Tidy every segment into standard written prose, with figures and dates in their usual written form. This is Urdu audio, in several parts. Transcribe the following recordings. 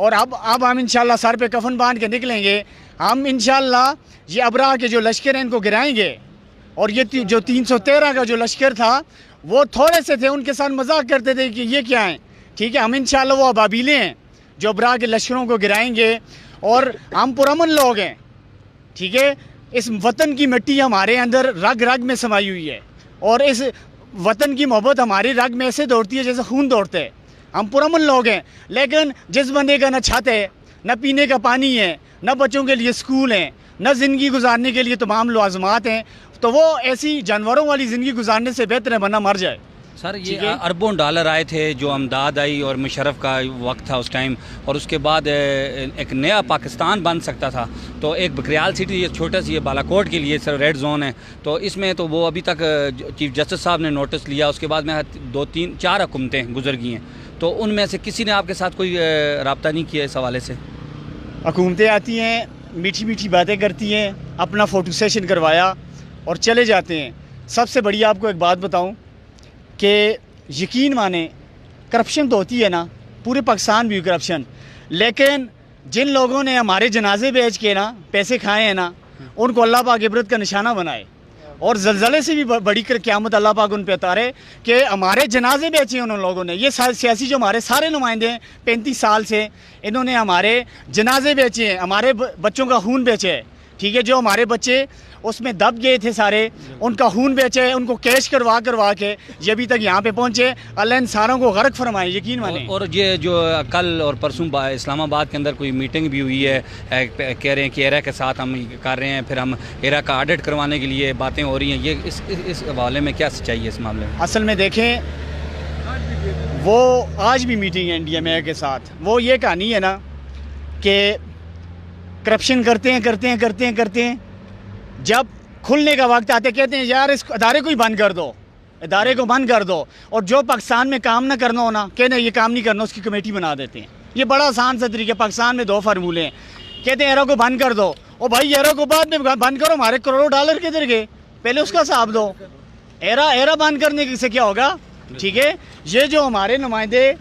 اور اب ہم انشاءاللہ سر پہ کفن باندھ کے نکلیں گے. ہم انشاءاللہ یہ ابراہ کے جو لشکر ہیں ان کو گرائیں گے. اور یہ جو 313 کا جو لشکر تھا وہ تھوڑے سے تھے, ان کے ساتھ مذاق کرتے تھے کہ یہ کیا ہیں. ٹھیک ہے, ہم انشاءاللہ وہ ابابیلیں ہیں جو ابراہ کے لشکروں کو گرائیں گے. اور ہم پرامن لوگ ہیں. ٹھیک ہے, اس وطن کی مٹی ہمارے اندر رگ رگ میں سمائی ہوئی ہے, اور اس وطن کی محبت ہماری رگ میں ایسے دوڑتی ہے جیسے خون دوڑتا ہے. ہم پرامن لوگ ہیں, لیکن جس بندے کا نہ چھت ہے, نہ پینے کا پانی ہے, نہ بچوں کے لیے سکول ہیں, نہ زندگی گزارنے کے لیے تمام لوازمات ہیں, تو وہ ایسی جانوروں والی زندگی گزارنے سے بہتر ہے بننا مر جائے. سر یہ اربوں ڈالر آئے تھے جو امداد آئی, اور مشرف کا وقت تھا اس ٹائم, اور اس کے بعد ایک نیا پاکستان بن سکتا تھا. تو ایک بکریال سٹی, یہ چھوٹا سی یہ بالا کوٹ کے لیے سر ریڈ زون ہے, تو اس میں تو وہ ابھی تک چیف جسٹس صاحب نے نوٹس لیا. اس کے بعد میں 2-3-4 حکومتیں گزر گئی ہیں, تو ان میں سے کسی نے آپ کے ساتھ کوئی رابطہ نہیں کیا اس حوالے سے؟ حکومتیں آتی ہیں, میٹھی میٹھی باتیں کرتی ہیں, اپنا فوٹو سیشن کروایا اور چلے جاتے ہیں. سب سے بڑی آپ کو ایک بات بتاؤں کہ یقین مانیں, کرپشن تو ہوتی ہے نا, پورے پاکستان بھی کرپشن, لیکن جن لوگوں نے ہمارے جنازے بیچ کے نا پیسے کھائے ہیں نا, ان کو اللہ پاک عبرت کا نشانہ بنائے, اور زلزلے سے بھی بڑی قیامت اللہ پاک ان پہ اتارے کہ ہمارے جنازے بیچے ہیں ان لوگوں نے. یہ سیاسی جو ہمارے سارے نمائندے ہیں 35 سال سے, انہوں نے ہمارے جنازے بیچے ہیں, ہمارے بچوں کا خون بیچے ہے. ٹھیک ہے, جو ہمارے بچے اس میں دب گئے تھے سارے, ان کا خون بیچے, ان کو کیش کروا کے یہ ابھی تک یہاں پہ پہنچے. اللہ ان ساروں کو غرق فرمائے, یقین مانیں. اور یہ جو کل اور پرسوں اسلام آباد کے اندر کوئی میٹنگ بھی ہوئی ہے, کہہ رہے ہیں کہ ایرا کے ساتھ ہم کر رہے ہیں, پھر ہم ایرا کا آڈٹ کروانے کے لیے باتیں ہو رہی ہیں. یہ اس حوالے میں کیا سچائی ہے اس معاملے میں؟ اصل میں دیکھیں, وہ آج بھی میٹنگ ہے انڈیا میں کے ساتھ. وہ یہ کہانی ہے نا کہ کرپشن کرتے ہیں, جب کھلنے کا وقت آتے کہتے ہیں یار اس ادارے کو ہی بند کر دو, ادارے کو بند کر دو. اور جو پاکستان میں کام نہ کرنا ہونا, کہتے ہیں یہ کام نہیں کرنا, اس کی کمیٹی بنا دیتے ہیں. یہ بڑا آسان سا طریقہ. پاکستان میں 2 فارمولے ہیں, کہتے ہیں ایرا کو بند کر دو, اور بھائی ایرا کو بعد میں بند کرو, ہمارے کروڑوں ڈالر کدھر گئے, پہلے اس کا حساب دو. ایرا بند کرنے سے کیا ہوگا؟ ٹھیک ہے, یہ جو ہمارے نمائندے,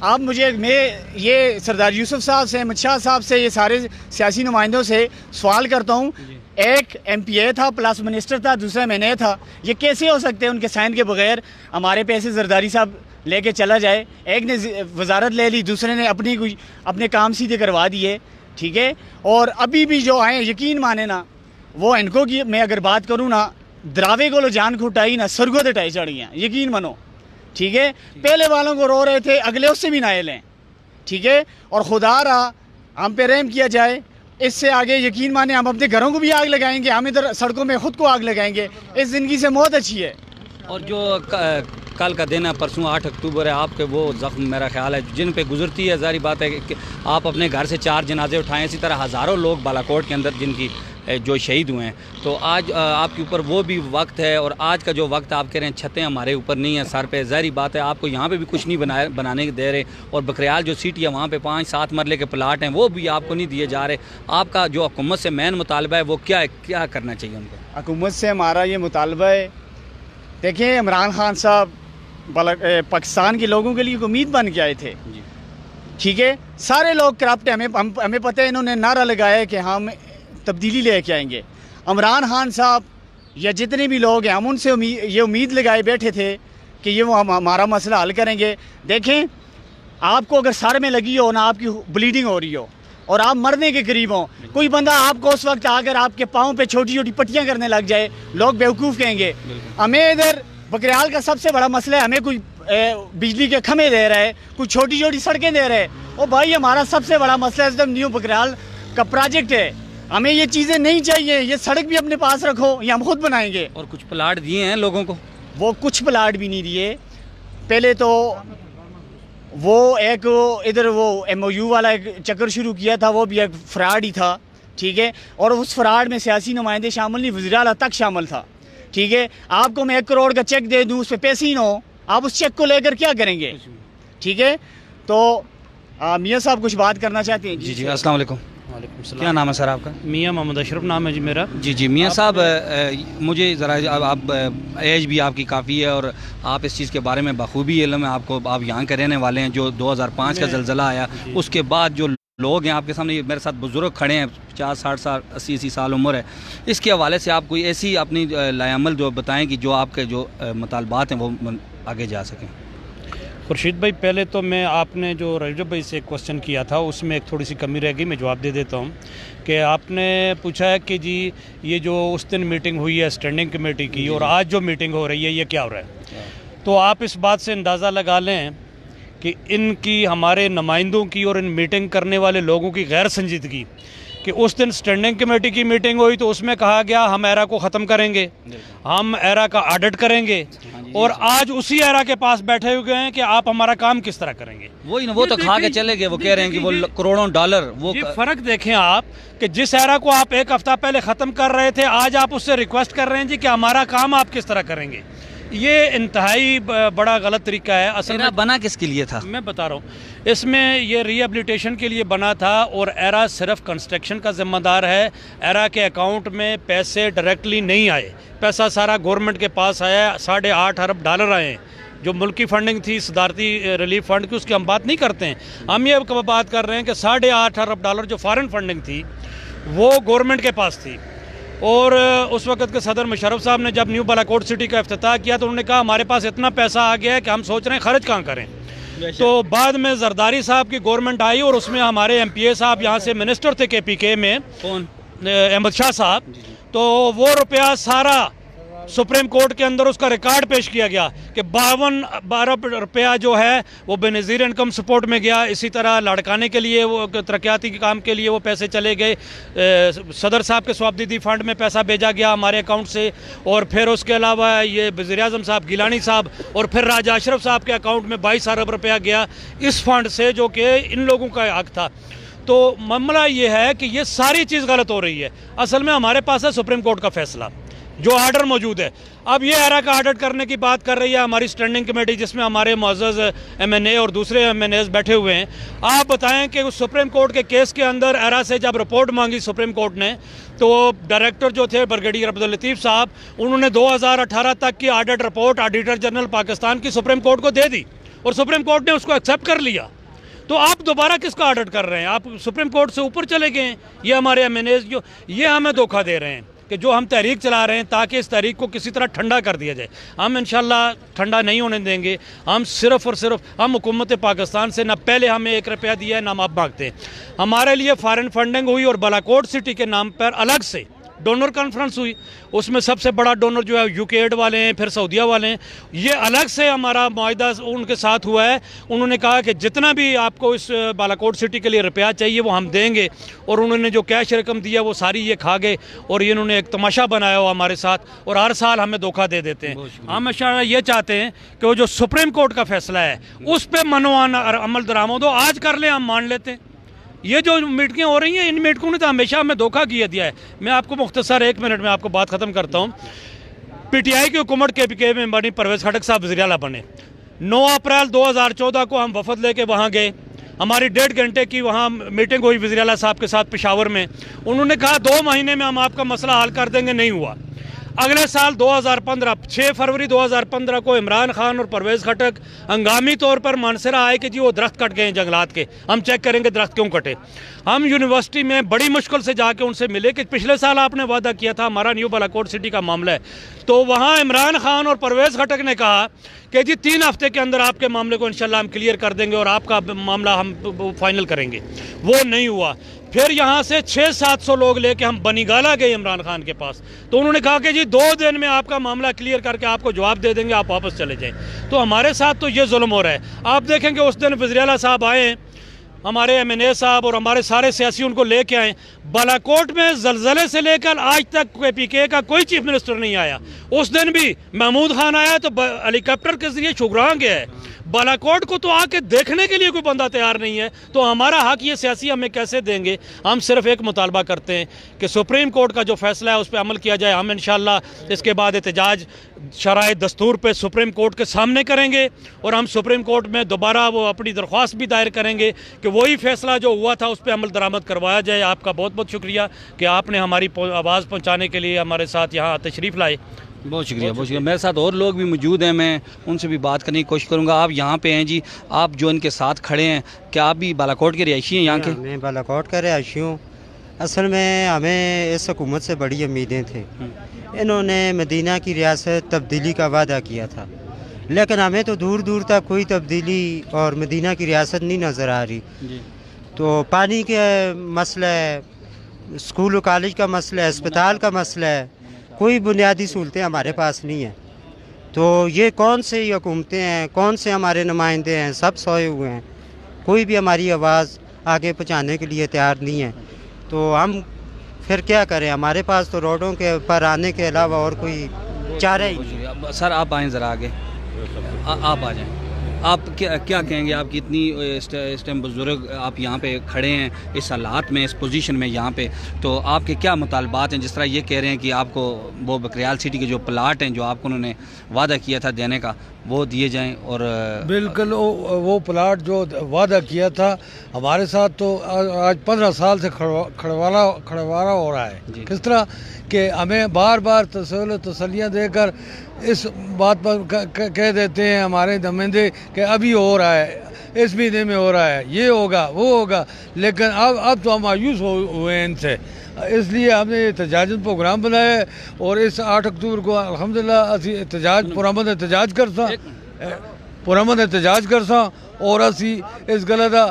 آپ میں یہ سردار یوسف صاحب سے, احمد شاہ صاحب سے, یہ سارے سیاسی نمائندوں سے سوال کرتا ہوں. ایک ایم پی اے تھا, پلس منسٹر تھا, دوسرا میں نے تھا. یہ کیسے ہو سکتے ہیں ان کے سائن کے بغیر ہمارے پیسے زرداری صاحب لے کے چلا جائے؟ ایک نے وزارت لے لی, دوسرے نے اپنے کام سیدھے کروا دیے. ٹھیک ہے, اور ابھی بھی جو آئیں, یقین مانے نا, وہ ان کو میں اگر بات کروں نا, دراوے کو جان کھٹائی نا, سرگو تے ٹائی چڑھ گیا, یقین مانو. ٹھیک ہے, پہلے والوں کو رو رہے تھے, اگلے اس سے بھی نائل ہیں. ٹھیک ہے, اور خدا رہا ہم پہ رحم کیا جائے. اس سے آگے یقین مانے ہم اپنے گھروں کو بھی آگ لگائیں گے, ہم ادھر سڑکوں میں خود کو آگ لگائیں گے. اس زندگی سے موت اچھی ہے. اور جو کل کا دن ہے, پرسوں 8 اکتوبر ہے, آپ کے وہ زخم میرا خیال ہے جن پہ گزرتی ہے, ظاہری بات ہے کہ آپ اپنے گھر سے 4 جنازے اٹھائیں, اسی طرح ہزاروں لوگ بالا کوٹ کے اندر جن کی جو شہید ہوئے ہیں. تو آج آپ کے اوپر وہ بھی وقت ہے, اور آج کا جو وقت آپ کہہ رہے ہیں چھتیں ہمارے اوپر نہیں ہیں سر پہ, ظاہری بات ہے آپ کو یہاں پہ بھی کچھ نہیں بنانے دے رہے, اور بکریال جو سٹی ہے وہاں پہ 5-7 مرلے کے پلاٹ ہیں وہ بھی آپ کو نہیں دیے جا رہے. آپ کا جو حکومت سے مین مطالبہ ہے وہ کیا کرنا چاہیے ان کو؟ حکومت سے ہمارا یہ مطالبہ ہے, دیکھیں عمران خان صاحب پاکستان کے لوگوں کے لیے ایک امید بن کے آئے تھے. ٹھیک ہے, سارے لوگ کرپٹ ہیں, ہمیں پتہ ہے, انہوں نے نعرہ لگایا ہے کہ ہم تبدیلی لے کے آئیں گے. عمران خان صاحب یا جتنے بھی لوگ ہیں, ہم ان سے یہ امید لگائے بیٹھے تھے کہ یہ وہ ہمارا مسئلہ حل کریں گے. دیکھیں, آپ کو اگر سر میں لگی ہو نا, آپ کی بلیڈنگ ہو رہی ہو اور آپ مرنے کے قریب ہوں, کوئی بندہ آپ کو اس وقت آ کر آپ کے پاؤں پہ چھوٹی چھوٹی پٹیاں کرنے لگ جائے, لوگ بیوقوف کہیں گے. ہمیں ادھر بکریال کا سب سے بڑا مسئلہ ہے, ہمیں کوئی بجلی کے کھمبے دے رہا ہے, کوئی چھوٹی چھوٹی سڑکیں دے رہے ہیں. او بھائی, ہمارا سب سے بڑا مسئلہ ہے نیو بکریال کا پروجیکٹ ہے. ہمیں یہ چیزیں نہیں چاہیے, یہ سڑک بھی اپنے پاس رکھو, یہ ہم خود بنائیں گے. اور کچھ پلاٹ دیے ہیں لوگوں کو, وہ کچھ پلاٹ بھی نہیں دیے. پہلے تو وہ ایک ادھر وہ ایم او یو والا ایک چکر شروع کیا تھا, وہ بھی ایک فراڈ ہی تھا. ٹھیک ہے, اور اس فراڈ میں سیاسی نمائندے شامل نہیں, وزیر اعلیٰ تک شامل تھا. ٹھیک ہے, آپ کو میں 1 کروڑ کا چیک دے دوں, اس پہ پیسے ہی نہ ہو, آپ اس چیک کو لے کر کیا کریں گے؟ ٹھیک ہے, تو میاں صاحب کچھ بات کرنا چاہتے ہیں؟ جی السلام علیکم. وعلیکم السلام. کیا نام ہے سر آپ کا؟ میاں محمد اشرف نام ہے جی میرا. جی میاں صاحب, مجھے ذرا, آپ ایج بھی آپ کی کافی ہے اور آپ اس چیز کے بارے میں بخوبی علم ہے آپ کو, آپ یہاں کے رہنے والے ہیں. جو 2005 کا زلزلہ آیا اس کے بعد جو لوگ ہیں آپ کے سامنے، میرے ساتھ بزرگ کھڑے ہیں 50-60 سال 80 سال عمر ہے، اس کے حوالے سے آپ کوئی ایسی اپنی لائے عمل جو بتائیں کہ جو آپ کے جو مطالبات ہیں وہ آگے جا سکیں؟ خورشید بھائی، پہلے تو میں آپ نے جو رجب بھائی سے کوسچن کیا تھا اس میں ایک تھوڑی سی کمی رہ گئی، میں جواب دے دیتا ہوں کہ آپ نے پوچھا ہے کہ جی یہ جو اس دن میٹنگ ہوئی ہے اسٹینڈنگ کمیٹی کی اور آج جو میٹنگ ہو رہی ہے یہ کیا ہو رہا ہے، تو آپ اس بات سے اندازہ لگا لیں کہ ان کی ہمارے نمائندوں کی اور ان میٹنگ کرنے والے لوگوں کی غیر سنجیدگی کہ اس دن سٹینڈنگ کمیٹی کی میٹنگ ہوئی تو اس میں کہا گیا ہم ایرا کو ختم کریں گے، ہم ایرا کا آڈٹ کریں گے، اور آج اسی ایرا کے پاس بیٹھے ہوئے ہیں کہ آپ ہمارا کام کس طرح کریں گے۔ وہ تو کھا کے چلے گئے، وہ کہہ رہے ہیں کہ وہ کروڑوں ڈالر وہ فرق دیکھیں آپ کہ جس ایرا کو آپ ایک ہفتہ پہلے ختم کر رہے تھے آج آپ اس سے ریکویسٹ کر رہے ہیں جی کہ ہمارا کام آپ کس طرح کریں گے۔ یہ انتہائی بڑا غلط طریقہ ہے۔ اصل میں بنا کس کے لیے تھا؟ میں بتا رہا ہوں، اس میں یہ ری ایبلیٹیشن کے لیے بنا تھا اور ایرا صرف کنسٹرکشن کا ذمہ دار ہے۔ ایرا کے اکاؤنٹ میں پیسے ڈائریکٹلی نہیں آئے، پیسہ سارا گورنمنٹ کے پاس آیا، 8.5 ارب ڈالر آئے ہیں۔ جو ملکی فنڈنگ تھی صدارتی ریلیف فنڈ کی اس کی ہم بات نہیں کرتے ہیں، ہم یہ بات کر رہے ہیں کہ 8.5 ارب ڈالر جو فارن فنڈنگ تھی وہ گورنمنٹ کے پاس تھی۔ اور اس وقت کے صدر مشرف صاحب نے جب نیو بالاکوٹ سٹی کا افتتاح کیا تو انہوں نے کہا ہمارے پاس اتنا پیسہ آ گیا ہے کہ ہم سوچ رہے ہیں خرچ کہاں کریں۔ تو بعد میں زرداری صاحب کی گورنمنٹ آئی اور اس میں ہمارے ایم پی اے صاحب یہاں سے منسٹر تھے کے پی کے میں، احمد شاہ صاحب، تو وہ روپیہ سارا سپریم کورٹ کے اندر اس کا ریکارڈ پیش کیا گیا کہ 52 ارب روپیہ جو ہے وہ بے نظیر انکم سپورٹ میں گیا۔ اسی طرح لڑکانے کے لیے وہ ترقیاتی کام کے لیے وہ پیسے چلے گئے، صدر صاحب کے سوابدیدی فنڈ میں پیسہ بھیجا گیا ہمارے اکاؤنٹ سے، اور پھر اس کے علاوہ یہ وزیر اعظم صاحب گیلانی صاحب اور پھر راجہ اشرف صاحب کے اکاؤنٹ میں 22 ارب روپیہ گیا اس فنڈ سے جو کہ ان لوگوں کا حق تھا۔ تو معاملہ یہ ہے کہ یہ ساری چیز غلط ہو رہی ہے۔ اصل میں ہمارے پاس ہے سپریم کورٹ کا فیصلہ جو آرڈر موجود ہے، اب یہ ایرا کا آڈٹ کرنے کی بات کر رہی ہے ہماری سٹینڈنگ کمیٹی جس میں ہمارے معزز ایم این اے اور دوسرے ایم این ایز بیٹھے ہوئے ہیں۔ آپ بتائیں کہ سپریم کورٹ کے کیس کے اندر ایرا سے جب رپورٹ مانگی سپریم کورٹ نے تو ڈائریکٹر جو تھے برگیڈیئر عبداللطیف صاحب، انہوں نے 2018 تک کی audit report auditor general Pakistan کی سپریم کورٹ کو دے دی اور سپریم کورٹ نے اس کو ایکسیپٹ کر لیا۔ تو آپ دوبارہ کس کا آڈٹ کر رہے ہیں؟ آپ سپریم کورٹ سے اوپر چلے گئے ہیں۔ یہ ہمارے ایم این ایز جو یہ ہمیں دھوکہ دے رہے ہیں کہ جو ہم تحریک چلا رہے ہیں تاکہ اس تحریک کو کسی طرح ٹھنڈا کر دیا جائے، ہم انشاءاللہ ٹھنڈا نہیں ہونے دیں گے۔ ہم صرف اور صرف ہم حکومت پاکستان سے نہ پہلے ہمیں 1 روپیہ دیا ہے نہ ہم اب مانگتے ہیں۔ ہمارے لیے فارن فنڈنگ ہوئی اور بالاکوٹ سٹی کے نام پر الگ سے ڈونر کانفرنس ہوئی، اس میں سب سے بڑا ڈونر جو ہے یو کے ایڈ والے ہیں، پھر سعودیہ والے ہیں۔ یہ الگ سے ہمارا معاہدہ ان کے ساتھ ہوا ہے، انہوں نے کہا کہ جتنا بھی آپ کو اس بالاکوٹ سٹی کے لیے روپیہ چاہیے وہ ہم دیں گے، اور انہوں نے جو کیش رقم دیا وہ ساری یہ کھا گئے، اور یہ انہوں نے ایک تماشا بنایا ہوا ہمارے ساتھ، اور ہر سال ہمیں دھوکہ دے دیتے ہیں۔ ہم انشاءاللہ یہ چاہتے ہیں کہ وہ جو سپریم کورٹ کا فیصلہ ہے اس پہ منوان عمل درآمد ہو، آج کر لیں ہم مان لیتے ہیں۔ یہ جو میٹنگیں ہو رہی ہیں ان میٹنگوں نے تو ہمیشہ ہمیں دھوکہ دیا ہے۔ میں آپ کو مختصر 1 منٹ میں آپ کو بات ختم کرتا ہوں۔ پی ٹی آئی کی حکومت کے پی کے میں بنی، پرویز خٹک صاحب وزیر اعلیٰ بنے، 9 اپریل 2014 کو ہم وفد لے کے وہاں گئے، ہماری 1.5 گھنٹے کی وہاں میٹنگ ہوئی وزیر اعلیٰ صاحب کے ساتھ پشاور میں۔ انہوں نے کہا 2 مہینے میں ہم آپ کا مسئلہ حل کر دیں گے، نہیں ہوا۔ اگلے سال 2015 6 فروری 2015 کو عمران خان اور پرویز خٹک ہنگامی طور پر مانسرہ آئے کہ جی وہ درخت کٹ گئے ہیں جنگلات کے، ہم چیک کریں گے درخت کیوں کٹے۔ ہم یونیورسٹی میں بڑی مشکل سے جا کے ان سے ملے کہ پچھلے سال آپ نے وعدہ کیا تھا ہمارا نیو بالاکوٹ سٹی کا معاملہ ہے، تو وہاں عمران خان اور پرویز خٹک نے کہا کہ جی 3 ہفتے کے اندر آپ کے معاملے کو انشاءاللہ ہم کلیئر کر دیں گے اور آپ کا معاملہ ہم فائنل کریں گے، وہ نہیں ہوا۔ پھر یہاں سے 600-700 لوگ لے کے ہم بنی گالا گئے عمران خان کے پاس، تو انہوں نے کہا کہ جی 2 دن میں آپ کا معاملہ کلیئر کر کے آپ کو جواب دے دیں گے، آپ واپس چلے جائیں۔ تو ہمارے ساتھ تو یہ ظلم ہو رہا ہے۔ آپ دیکھیں کہ اس دن وزیر اعلیٰ صاحب آئے ہیں، ہمارے ایم این اے صاحب اور ہمارے سارے سیاسی ان کو لے کے آئیں۔ بالاکوٹ میں زلزلے سے لے کر آج تک پی کے کا کوئی چیف منسٹر نہیں آیا، اس دن بھی محمود خان آیا تو ہیلی کاپٹر کے ذریعے شگران گیا ہے۔ بالاکوٹ کو تو آ کے دیکھنے کے لیے کوئی بندہ تیار نہیں ہے، تو ہمارا حق یہ سیاسی ہمیں کیسے دیں گے؟ ہم صرف ایک مطالبہ کرتے ہیں کہ سپریم کورٹ کا جو فیصلہ ہے اس پہ عمل کیا جائے۔ ہم انشاءاللہ اس کے بعد احتجاج شرائع دستور پہ سپریم کورٹ کے سامنے کریں گے، اور ہم سپریم کورٹ میں دوبارہ وہ اپنی درخواست بھی دائر کریں گے کہ وہی فیصلہ جو ہوا تھا اس پہ عمل درآمد کروایا جائے۔ آپ کا بہت بہت شکریہ کہ آپ نے ہماری آواز پہنچانے کے لیے ہمارے ساتھ یہاں تشریف لائے۔ بہت شکریہ بہت شکریہ. میرے ساتھ اور لوگ بھی موجود ہیں, میں ان سے بھی بات کرنے کی کوشش کروں گا. آپ یہاں پہ ہیں جی, آپ جو ان کے ساتھ کھڑے ہیں, کیا آپ بھی بالا کوٹ کے رہائشی ہیں یہاں کے؟ میں بالا کوٹ کا رہائشی ہوں. اصل میں ہمیں اس حکومت سے بڑی امیدیں تھیں. انہوں نے مدینہ کی ریاست تبدیلی کا وعدہ کیا تھا, لیکن ہمیں تو دور دور تک کوئی تبدیلی اور مدینہ کی ریاست نہیں نظر آ رہی. جی. تو پانی کے مسئلہ ہے, اسکول و کالج کا مسئلہ ہے, اسپتال کا مسئلہ ہے, کوئی بنیادی سہولتیں ہمارے پاس نہیں ہیں. تو یہ کون سے حکومتیں ہیں, کون سے ہمارے نمائندے ہیں, سب سوئے ہوئے ہیں. کوئی بھی ہماری آواز آگے پہنچانے کے لیے تیار نہیں ہے. تو ہم پھر کیا کریں, ہمارے پاس تو روڈوں کے پر آنے کے علاوہ اور کوئی چارہ ہی نہیں. سر آپ آئیں ذرا آگے, آپ آ جائیں. آپ کیا کہیں گے, آپ کی اتنی اس ٹائم بزرگ آپ یہاں پہ کھڑے ہیں اس حالات میں, اس پوزیشن میں یہاں پہ, تو آپ کے کیا مطالبات ہیں؟ جس طرح یہ کہہ رہے ہیں کہ آپ کو وہ بکریال سٹی کے جو پلاٹ ہیں جو آپ کو انہوں نے وعدہ کیا تھا دینے کا وہ دیے جائیں. اور بالکل وہ پلاٹ جو وعدہ کیا تھا ہمارے ساتھ, تو آج 15 سال سے کھڑواڑا ہو رہا ہے. جی. کس طرح کہ ہمیں بار بار تسلیاں دے کر اس بات پر کہہ دیتے ہیں ہمارے نمائندے کہ ابھی ہو رہا ہے, اس مہینے میں ہو رہا ہے, یہ ہوگا وہ ہوگا, لیکن اب تو ہم مایوس ہوئے ہیں ان سے. اس لیے ہم نے احتجاجی پروگرام بنایا ہے, اور اس 8 اکتوبر کو الحمدللہ اسی احتجاج پرامن احتجاج کرساں اور اسی اس گل کا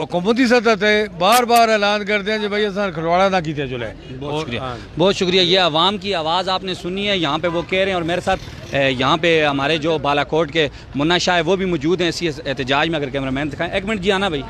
حکومتی سطح تے بار بار اعلان کرتے ہیں کہ بھائی اساں کھلواڑا نہ کیتے چلے. بہت شکریہ بہت شکریہ. یہ عوام کی آواز آپ نے سنی ہے, یہاں پہ وہ کہہ رہے ہیں. اور میرے ساتھ یہاں پہ ہمارے جو بالا کوٹ کے منا شاہ ہے وہ بھی موجود ہیں اسی احتجاج میں. اگر کیمرہ مین دکھائیں, ایک منٹ جی آنا بھائی,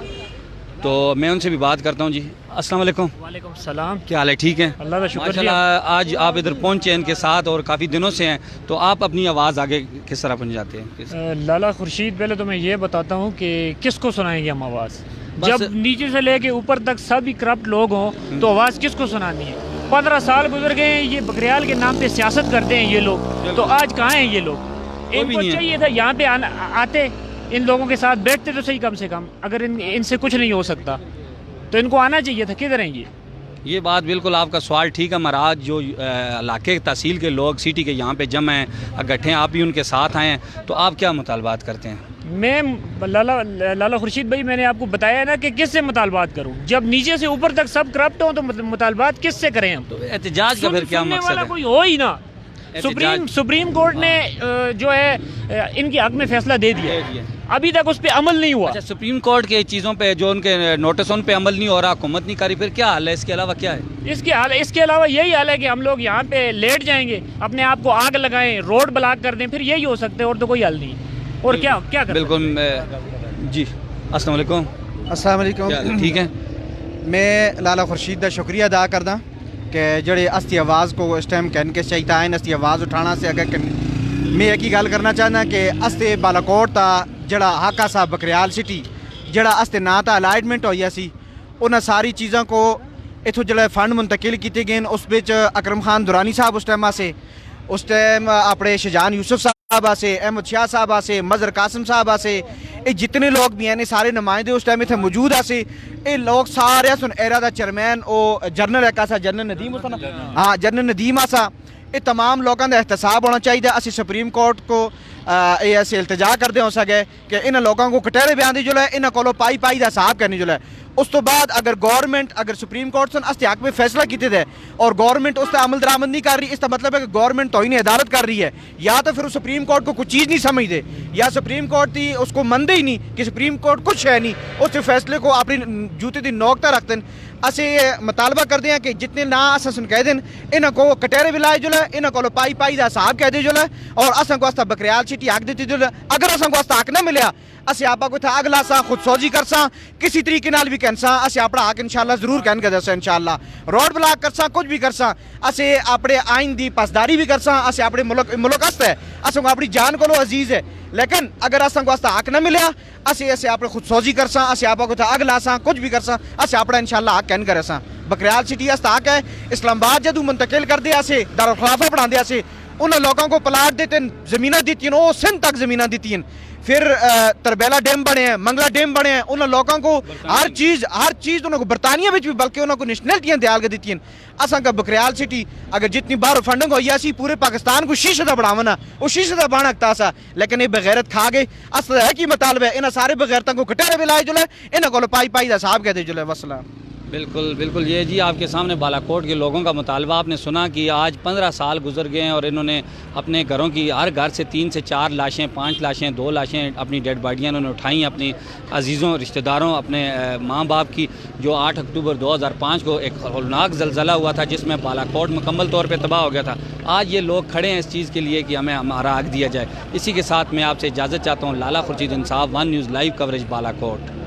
تو میں ان سے بھی بات کرتا ہوں. جی السلام علیکم. وعلیکم السلام. کیا حال ہے, ٹھیک ہیں؟ اللہ کا شکر. ماشاءاللہ آج آپ ادھر پہنچے ان کے ساتھ اور کافی دنوں سے ہیں, تو آپ اپنی آواز آگے کس طرح پہنچاتے ہیں؟ لالا خورشید, پہلے تو میں یہ بتاتا ہوں کہ کس کو سنائیں گے ہم آواز. بس جب نیچے سے لے کے اوپر تک سبھی کرپٹ لوگ ہوں تو آواز کس کو سنانی ہے؟ 15 سال گزر گئے ہیں, یہ بکریال کے نام پہ سیاست کرتے ہیں یہ لوگ, تو آج کہاں ہیں یہ لوگ؟ ان کو چاہیے تھا یہاں پہ آتے, ان لوگوں کے ساتھ بیٹھتے تو صحیح کم سے کم. اگر ان سے کچھ نہیں ہو سکتا تو ان کو آنا چاہیے تھا. کدھر ہیں یہ بات بالکل آپ کا سوال ٹھیک ہے. مراج جو علاقے تحصیل کے لوگ سٹی کے یہاں پہ جمع ہیں, اکٹھے ہیں, آپ بھی ان کے ساتھ آئے ہیں, تو آپ کیا مطالبات کرتے ہیں؟ میں لالا خورشید بھائی, میں نے آپ کو بتایا نا کہ کس سے مطالبات کروں. جب نیچے سے اوپر تک سب کرپٹ ہوں تو مطالبات کس سے کریں ہم؟ تو احتجاج کا پھر کیا مقصد ہے؟ کوئی ہو ہی نا. سپریم کورٹ نے جو ہے ان کے حق میں فیصلہ دے دیا, ابھی تک اس پہ عمل نہیں ہوا. اچھا, سپریم کورٹ کے چیزوں پہ جو ان کے نوٹس ان پہ عمل نہیں ہو رہا, حکومت نہیں کری, پھر کیا حال ہے؟ اس کے علاوہ کیا ہے؟ اس کے علاوہ یہی حال ہے کہ ہم لوگ یہاں پہ لیٹ جائیں گے, اپنے آپ کو آگ لگائیں, روڈ بلاک کر دیں, پھر یہی ہو سکتے ہیں, اور تو کوئی حل نہیں. اور کیا کریں؟ بالکل. جی السلام علیکم. السلام علیکم. ٹھیک ہے. میں لالا خورشید کا شکریہ ادا کردا کہ جڑے استی آواز کو اس ٹائم کہن کے چاہیے ہیں, استی آواز اٹھانا سے اگر میں ایک ہی گل کرنا چاہنا کہ استے بالا کوٹ تا جڑا حقا صاحب بکریال سٹی جڑا استے نا تا الائٹمنٹ ہوئی سی, انہاں ساری چیزاں کو اتھو جڑے فنڈ منتقل کیتے گئے, اس وچ اکرم خان دورانی صاحب اس ٹائم اپنے شہجان یوسف صاحب آسے, احمد شاہ صاحب آسے, مظہر قاسم صاحب آسے, یہ جتنے لوگ بھی ہیں سارے نمائندے اس ٹائم اتنے موجود آسے. یہ لوگ سارے سن ایرا دا چیئرمین او جنرل ایک آسا, جنرل ندیم ہوتا نا, ہاں جنرل ندیم آسا, یہ تمام لوگوں کا احتساب ہونا چاہیے. اسی سپریم کورٹ کو یہ ایسے التجا کرتے ہو سکے کہ ان لوگوں کو کٹہرے بیان دی جو ہے, انہوں کو پائی دا حساب کرنی جو ہے. اس تو بعد اگر گورنمنٹ اگر سپریم کورٹ سن اس حق میں فیصلہ کیتے تھے اور گورنمنٹ اس کا عمل درآمد نہیں کر رہی, اس کا مطلب ہے کہ گورنمنٹ توہین عدالت کر رہی ہے. یا تو پھر سپریم کورٹ کو کچھ چیز نہیں سمجھتے, یا سپریم کورٹ تھی اس کو مندے ہی نہیں کہ سپریم کورٹ کچھ ہے نہیں, اس کے فیصلے کو اپنی جوتے دی نوک تک رکھتے ہیں. اسے مطالبہ کرتے ہیں کہ جتنے نا اساں سن کہہ دیں انہاں کو کٹہرے بھی لائے جو ہے, انہاں کو پائی دا حساب کہہ دے جو ہے, اور اساں کو استا بکریال سٹی حق دیتی جو ہے. اگر اساں کو استا حق نہ ملیا اسی آپ کو تھا اگلا سا خود سوزی کرساں, کسی طریقے نال بھی کہنساں, اسی اپنا حق انشاءاللہ ضرور کہن کے دساں, انشاءاللہ روڈ بلاک کرساں, کچھ بھی کرساں, اسی اپنے آئین دی پاسداری بھی کرساں. اسی اپنے ملک است ہے, اساں کو اپنی جان کو عزیز ہے, لیکن اگر اساں کو استا حق نہ ملیا اسی اپنے خود سوزی کرساں, اسی آپ کو تھا اگلا سا کچھ بھی کرساں, اسی اپنا انشاءاللہ حق کہن کرے ساں. بکریال سٹی استا حق ہے. اسلام آباد جدو منتقل کر دیا سے دارالخلافہ بنا دیا سے, ان لوگوں کو پلاٹ دیتے, زمینہ دیتی ہیں, وہ سندھ تک زمینہ دیتی ہیں. پھر تربیلا ڈیم بنے ہیں, منگلا ڈیم بنے ہیں, انہوں لوگوں کو ہر چیز انہوں کو برطانیہ بھی بلکہ انہوں کو نیشنلٹیاں دیال کے دیتی ہیں. اساں کا بکریال سٹی اگر جتنی باہر فنڈنگ ہوئی اسی پورے پاکستان کو شیشے دا بڑھاونا وہ شیشے دا بڑھنا تاسا, لیکن یہ بغیرت کھا گئے. اصل ہے کی مطالبہ ہے انہاں سارے بغیرتوں کو کٹے بھی لائے جلے, انہوں کو پائی دا صاحب کہتے جلے. وسلام. بالکل بالکل, یہ جی آپ کے سامنے بالاکوٹ کے لوگوں کا مطالبہ آپ نے سنا کہ آج 15 سال گزر گئے ہیں اور انہوں نے اپنے گھروں کی ہر گھر سے 3 سے 4 لاشیں, 5 لاشیں, 2 لاشیں اپنی ڈیڈ باڈیاں انہوں نے اٹھائیں اپنی عزیزوں رشتہ داروں اپنے ماں باپ کی. جو 8 اکتوبر 2005 کو ایک ہولناک زلزلہ ہوا تھا جس میں بالاکوٹ مکمل طور پہ تباہ ہو گیا تھا. آج یہ لوگ کھڑے ہیں اس چیز کے لیے کہ ہمیں ہمارا حق دیا جائے. اسی کے ساتھ میں آپ سے اجازت چاہتا ہوں. لالا خورشید انصاف, 1 نیوز لائیو کوریج بالاکوٹ.